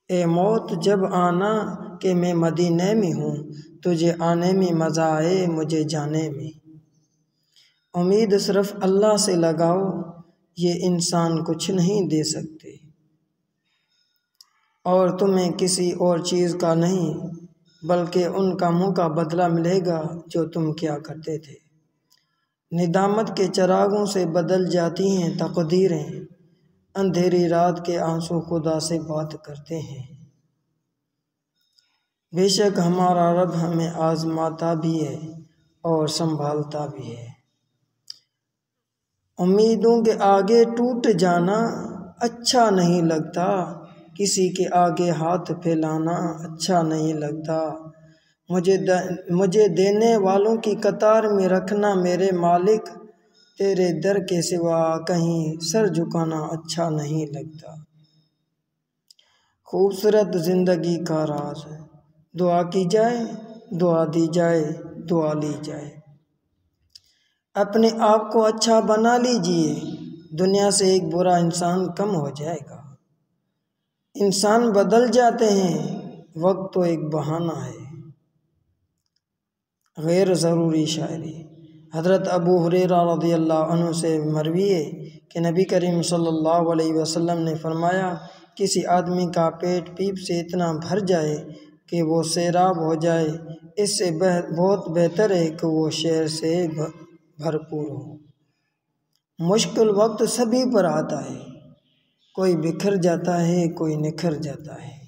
ए मौत जब आना कि मैं मदीने में हूँ, तुझे आने में मज़ा आए मुझे जाने में। उम्मीद सिर्फ अल्लाह से लगाओ, ये इंसान कुछ नहीं दे सकते, और तुम्हें किसी और चीज़ का नहीं बल्कि उन कामों का बदला मिलेगा जो तुम किया करते थे। निदामत के चरागों से बदल जाती हैं तकदीरें, अंधेरी रात के आंसू खुदा से बात करते हैं। बेशक हमारा रब हमें आजमाता भी है और संभालता भी है। उम्मीदों के आगे टूट जाना अच्छा नहीं लगता, किसी के आगे हाथ फैलाना अच्छा नहीं लगता। मुझे देने वालों की कतार में रखना मेरे मालिक, तेरे दर के सिवा कहीं सर झुकाना अच्छा नहीं लगता। खूबसूरत ज़िंदगी का राज, दुआ की जाए, दुआ दी जाए, दुआ ली जाए। अपने आप को अच्छा बना लीजिए, दुनिया से एक बुरा इंसान कम हो जाएगा। इंसान बदल जाते हैं, वक्त तो एक बहाना है। गैर ज़रूरी शायरी। हज़रत अबू हुरैरा रज़ियल्लाहु अन्हु से मरवी है कि नबी करीम सल्लल्लाहु अलैहि वसल्लम ने फरमाया, किसी आदमी का पेट पीप से इतना भर जाए कि वो सैराब हो जाए, इससे बहुत बेहतर है कि वो शेर से भरपूर हो। मुश्किल वक्त सभी पर आता है, कोई बिखर जाता है, कोई निखर जाता है।